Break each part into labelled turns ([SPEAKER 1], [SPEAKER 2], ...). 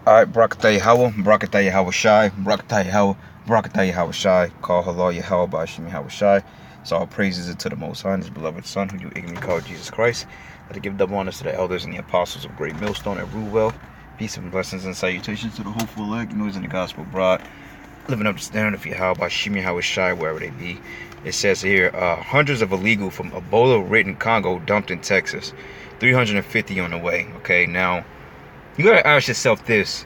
[SPEAKER 1] Alright, Barakatah Yahweh, Barakatah Yahweh Shai, Barakatah Yahweh, Barakatah Yahweh Shai, call Halal Yahweh Bashim Yahweh Shai. So all praises are to the Most High, His beloved Son, who you ignorantly call Jesus Christ. Let us give double honors to the elders and the apostles of Great Millstone at Ruwell. Peace and blessings and salutations to the hopeful elect, noise in the gospel brought, living up to standard of Yahweh Bashim Yahweh Shai, wherever they be. It says here, hundreds of illegal from EBOLA-ridden Congo dumped in Texas. 350 on the way. Okay, now, you gotta ask yourself this.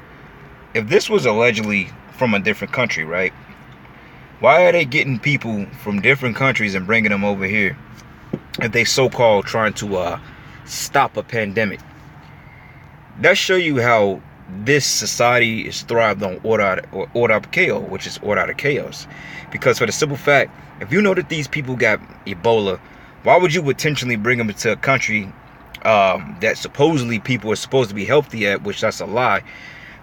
[SPEAKER 1] If this was allegedly from a different country, right? Why are they getting people from different countries and bringing them over here if they so-called trying to stop a pandemic? That show you how this society is thrived on order out of chaos, which is order out of chaos. Because for the simple fact, if you know that these people got Ebola, why would you intentionally bring them into a country that supposedly people are supposed to be healthy at, which that's a lie?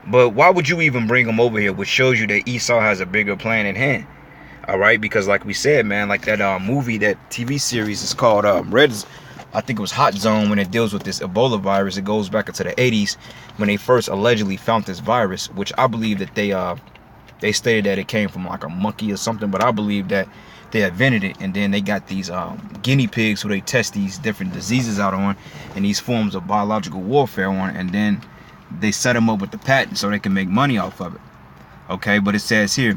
[SPEAKER 1] But why would you even bring them over here, which shows you that Esau has a bigger plan in hand? All right, because like we said, man, like that movie, that TV series is called I think it was Hot Zone, when it deals with this Ebola virus. It goes back into the 80s when they first allegedly found this virus, which I believe that they stated that it came from like a monkey or something, but I believe that they invented it, and then they got these guinea pigs who they test these different diseases out on and these forms of biological warfare on, and then they set them up with the patent so they can make money off of it. Okay, but it says here,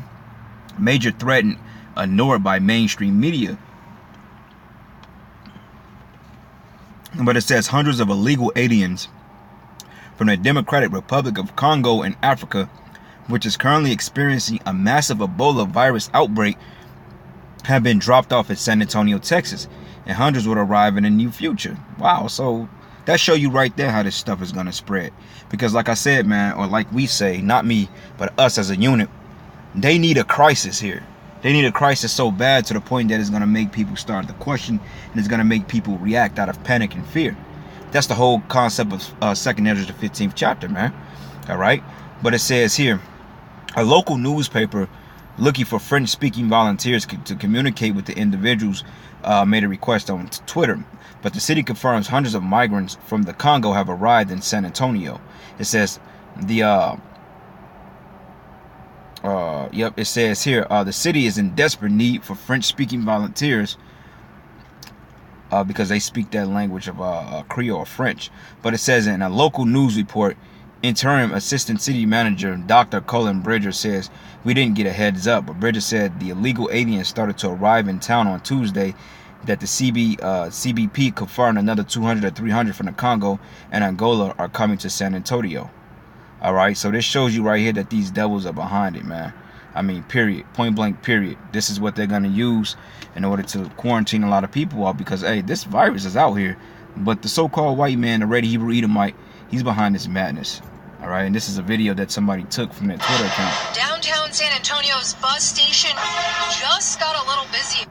[SPEAKER 1] major threat ignored by mainstream media. But it says hundreds of illegal aliens from the Democratic Republic of Congo in Africa, which is currently experiencing a massive Ebola virus outbreak, have been dropped off at San Antonio, Texas, and hundreds would arrive in the near future. Wow, so that show you right there how this stuff is going to spread. Because like I said, man, or like we say, not me, but us as a unit, they need a crisis here. They need a crisis so bad to the point that it's going to make people start to question, and it's going to make people react out of panic and fear. That's the whole concept of 2nd Ezra, the 15th chapter, man. All right? But it says here, a local newspaper looking for French-speaking volunteers to communicate with the individuals made a request on Twitter. But the city confirms hundreds of migrants from the Congo have arrived in San Antonio. It says it says here, the city is in desperate need for French-speaking volunteers because they speak that language of Creole or French. But it says in a local news report, interim assistant city manager Dr. Colin Bridger says, we didn't get a heads up, but Bridger said the illegal aliens started to arrive in town on Tuesday, that the CBP confirmed another 200 or 300 from the Congo and Angola are coming to San Antonio. All right, so this shows you right here that these devils are behind it, man. I mean, period, point blank, period. This is what they're going to use in order to quarantine a lot of people out because, hey, this virus is out here. But the so-called white man, the Red Hebrew Edomite, he's behind this madness. All right, and this is a video that somebody took from their Twitter account.
[SPEAKER 2] Downtown San Antonio's bus station just got a little busy.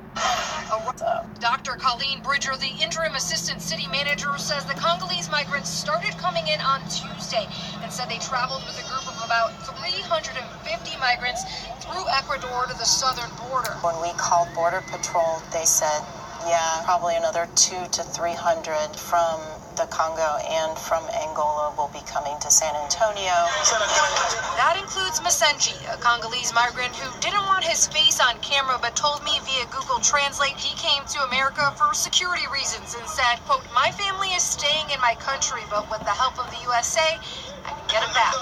[SPEAKER 2] Dr. Colleen Bridger, the interim assistant city manager, says the Congolese migrants started coming in on Tuesday and said they traveled with a group of about 350 migrants through Ecuador to the southern border.
[SPEAKER 3] When we called Border Patrol, they said, yeah, probably another 200 to 300 from the Congo and from Angola will be coming to San Antonio.
[SPEAKER 2] That includes Masenji, a Congolese migrant who didn't want his face on camera but told me via Google Translate he came to America for security reasons and said, quote, my family is staying in my country, but with the help of the USA, I can get it back.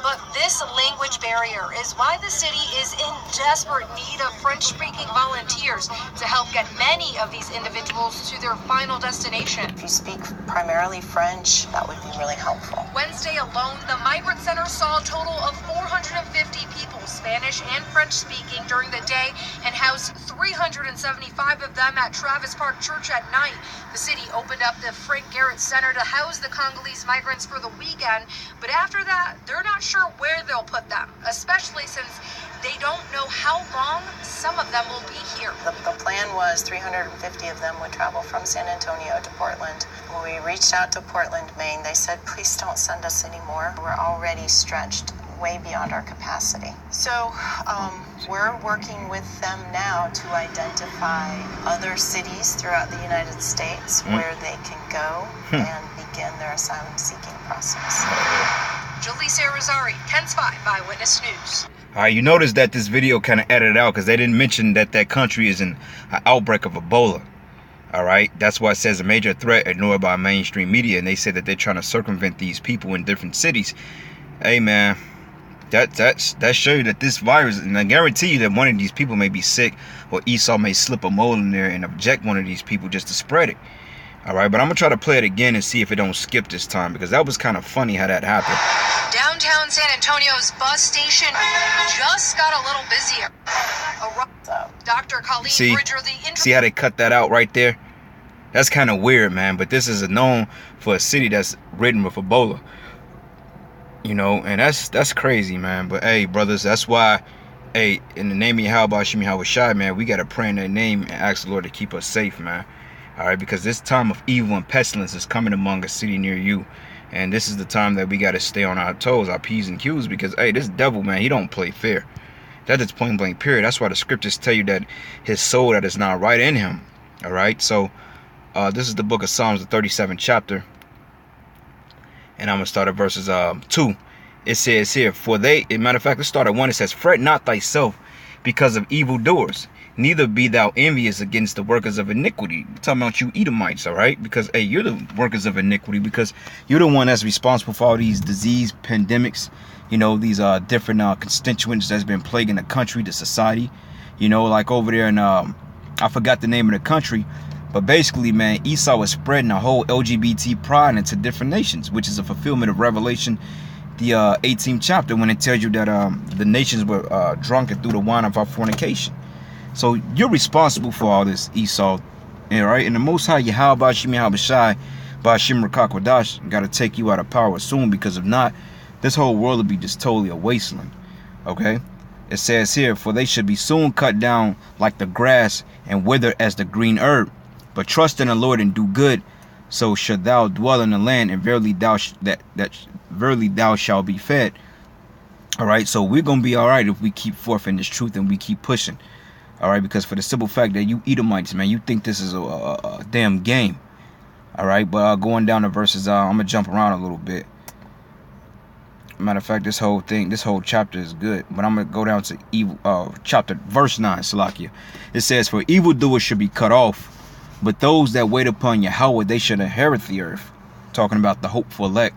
[SPEAKER 2] But this language barrier is why the city is in desperate need of French-speaking volunteers to help get many of these individuals to their final destination.
[SPEAKER 3] If you speak primarily French, that would be really helpful.
[SPEAKER 2] Wednesday alone, the Migrant Center saw a total of 450 people, Spanish and French-speaking, during the day and housed 375 of them at Travis Park Church at night. The city opened up the Frank Garrett Center to house the Congolese migrants for the weekend, but after that, they're not sure where they'll put them, especially since they don't know how long some of them will be here.
[SPEAKER 3] The plan was 350 of them would travel from San Antonio to Portland. When we reached out to Portland, Maine, they said, please don't send us anymore. We're already stretched way beyond our capacity. So we're working with them now to identify other cities throughout the United States where they can go and begin their asylum seeking process.
[SPEAKER 2] Jalisa Nazari, 10-5 Eyewitness News.
[SPEAKER 1] Alright, you notice that this video kind of edited out because they didn't mention that that country is in an outbreak of Ebola. Alright, that's why it says a major threat ignored by mainstream media, and they said that they're trying to circumvent these people in different cities. Hey man, that shows you that this virus, and I guarantee you that one of these people may be sick, or Esau may slip a mole in there and object one of these people just to spread it. Alright, but I'm going to try to play it again and see if it don't skip this time, because that was kind of funny how that happened.
[SPEAKER 2] Downtown San Antonio's bus station just got a little busier. Dr. Colleen Bridger,
[SPEAKER 1] see how they cut that out right there? That's kind of weird, man, but this is known for a city that's ridden with Ebola. You know, and that's crazy, man. But hey, brothers, that's why, hey, in the name of Yahweh Shemi Hawashai, man, we got to pray in that name and ask the Lord to keep us safe, man. Alright, because this time of evil and pestilence is coming among a city near you. And this is the time that we got to stay on our toes, our P's and Q's, because, hey, this devil, man, he don't play fair. That is point blank period. That's why the scriptures tell you that his soul that is not right in him. Alright, so this is the book of Psalms, the 37th chapter. And I'm going to start at verses 2. It says here, for they, as a matter of fact, let's start at 1. It says, fret not thyself because of evildoers, neither be thou envious against the workers of iniquity. We're talking about you Edomites, all right? Because, hey, you're the workers of iniquity, because you're the one that's responsible for all these disease pandemics, you know, these different constituents that's been plaguing the country, the society, you know, like over there in, I forgot the name of the country, but basically, man, Esau was spreading the whole LGBT pride into different nations, which is a fulfillment of Revelation, the 18th chapter, when it tells you that the nations were drunken through the wine of our fornication. So you're responsible for all this, Esau, all right? And the Most High Yahweh Shemi Hawashai Bashim Rakakwadash got to take you out of power soon, because if not, this whole world will be just totally a wasteland. Okay? It says here, for they should be soon cut down like the grass and wither as the green herb. But trust in the Lord and do good, so shalt thou dwell in the land, and verily thou verily thou shalt be fed. All right, so we're gonna be all right if we keep forth in this truth and we keep pushing. All right, because for the simple fact that you Edomites, man, you think this is a damn game. All right, but going down to verses, I'm gonna jump around a little bit. Matter of fact, this whole chapter is good, but I'm gonna go down to evil, chapter verse 9, Salakia. It says, for evildoers should be cut off, but those that wait upon Yahweh, they should inherit the earth. Talking about the hopeful elect.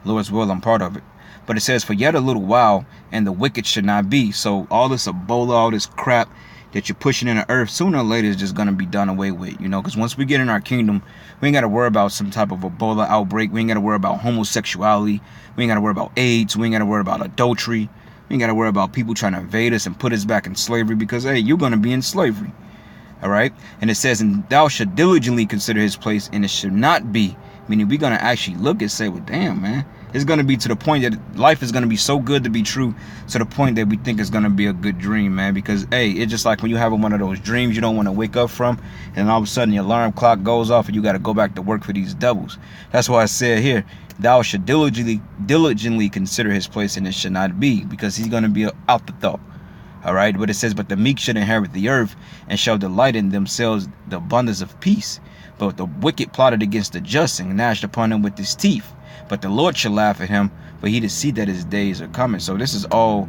[SPEAKER 1] Lord's will, I'm part of it. But it says, for yet a little while, and the wicked should not be. So all this Ebola, all this crap that you're pushing in the earth, sooner or later is just going to be done away with, you know, because once we get in our kingdom, we ain't got to worry about some type of Ebola outbreak. We ain't got to worry about homosexuality. We ain't got to worry about AIDS. We ain't got to worry about adultery. We ain't got to worry about people trying to invade us and put us back in slavery, because, hey, you're going to be in slavery. All right. And it says, and thou should diligently consider his place, and it should not be, meaning we're going to actually look and say, well, damn, man, it's going to be to the point that life is going to be so good to be true, to the point that we think it's going to be a good dream, man. Because, hey, it's just like when you have one of those dreams you don't want to wake up from, and all of a sudden your alarm clock goes off and you got to go back to work for these devils. That's why I said here, thou should diligently consider his place, and it should not be, because he's going to be out the thought. All right, but it says, but the meek should inherit the earth, and shall delight in themselves the abundance of peace. But the wicked plotted against the just, and gnashed upon him with his teeth. But the Lord shall laugh at him, for he to see that his days are coming. So this is all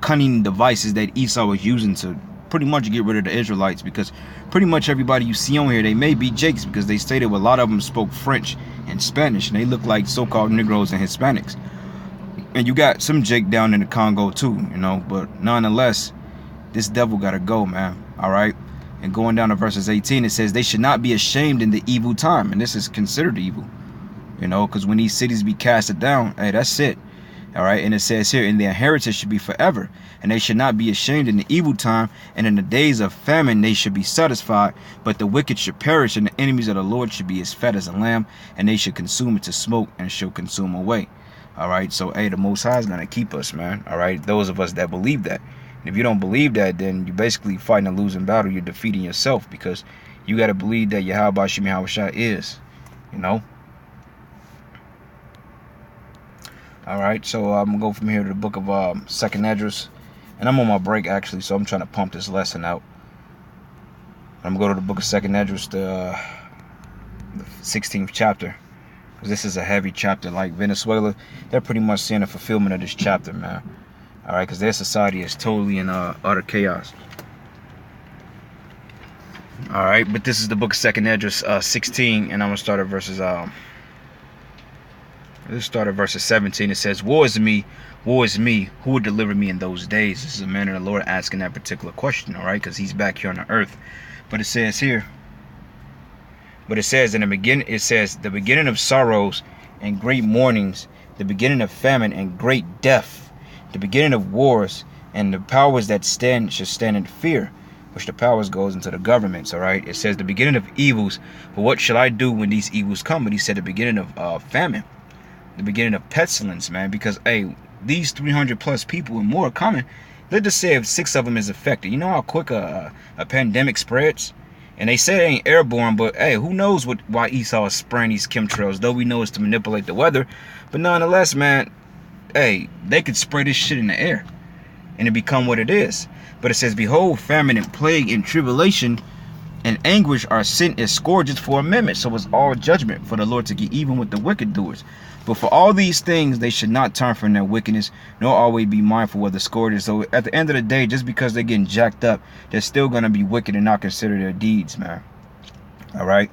[SPEAKER 1] cunning devices that Esau was using to pretty much get rid of the Israelites, because pretty much everybody you see on here, they may be Jakes, because they stated a lot of them spoke French and Spanish, and they look like so-called Negroes and Hispanics. And you got some Jake down in the Congo too, you know, but nonetheless, this devil got to go, man. All right. And going down to verses 18, it says, they should not be ashamed in the evil time. And this is considered evil, you know, because when these cities be casted down, hey, that's it. All right. And it says here, and their heritage should be forever. And they should not be ashamed in the evil time. And in the days of famine, they should be satisfied. But the wicked should perish, and the enemies of the Lord should be as fat as a lamb. And they should consume it to smoke, and shall consume away. All right. So, hey, the Most High is going to keep us, man. All right. Those of us that believe that. And if you don't believe that, then you're basically fighting a losing battle. You're defeating yourself, because you got to believe that Yahweh Shemi Hawashai is, you know. All right. So I'm going to go from here to the book of 2nd Esdras. And I'm on my break, actually, so I'm trying to pump this lesson out. I'm going to go to the book of 2nd Esdras, the 16th chapter. This is a heavy chapter. Like Venezuela, they're pretty much seeing the fulfillment of this chapter, man. All right, because their society is totally in utter chaos. All right, but this is the book of 2nd Esdras 16, and I'm gonna start at verses 17. It says, "Woe is me, woe is me, who would deliver me in those days?" This is a man of the Lord asking that particular question, all right, because he's back here on the earth. But it says here, in the beginning, it says, "The beginning of sorrows and great mournings, the beginning of famine and great death, the beginning of wars, and the powers that stand should stand in fear," which the powers goes into the governments, all right. It says, "The beginning of evils, but what shall I do when these evils come?" But he said the beginning of famine, the beginning of pestilence, man, because, hey, these 300 plus people and more are coming. Let's just say if 6 of them is affected. You know how quick a pandemic spreads? And they say it ain't airborne, but hey, who knows why Esau is spraying these chemtrails, though we know it's to manipulate the weather. But nonetheless, man, hey, they could spray this shit in the air and it become what it is. But it says, "Behold, famine and plague and tribulation and anguish are sent as scourges for a minute." So it's all judgment for the Lord to get even with the wicked doers. "But for all these things they should not turn from their wickedness, nor always be mindful of the scourges." So at the end of the day, just because they're getting jacked up, they're still going to be wicked and not consider their deeds, man. All right.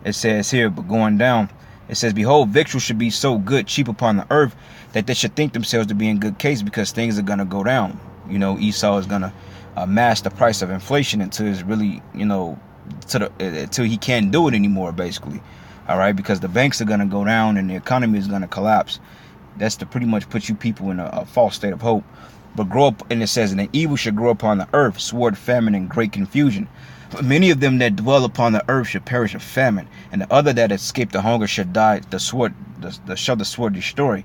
[SPEAKER 1] It says here, but going down, it says, "Behold, victuals should be so good, cheap upon the earth, that they should think themselves to be in good case, because things are going to go down." You know, Esau is going to mash the price of inflation until it's really, you know, until he can't do it anymore, basically. All right, because the banks are going to go down and the economy is going to collapse. That's to pretty much put you people in a false state of hope. But grow up, and it says, "And the evil shall grow upon the earth, sword, famine, and great confusion. But many of them that dwell upon the earth shall perish of famine, and the other that escape the hunger shall die. The sword shall the sword destroy.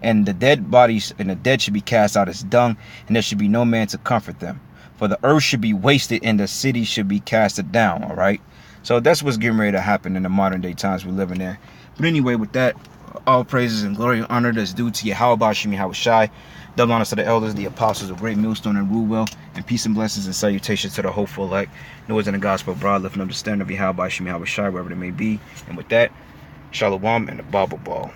[SPEAKER 1] And the dead bodies and the dead should be cast out as dung, and there should be no man to comfort them. For the earth should be wasted, and the city should be casted down." All right. So that's what's getting ready to happen in the modern day times we're living in. But anyway, with that, all praises and glory and honor that's due to Yahweh Shemi Hawashai. Double honors to the elders, the apostles of Great Millstone and rule well. And peace and blessings and salutations to the hopeful elect. Noise in the gospel broad, lifting up the standard of Yahweh Shemi Hawashai, wherever they may be. And with that, Shalom and the Bible Ball.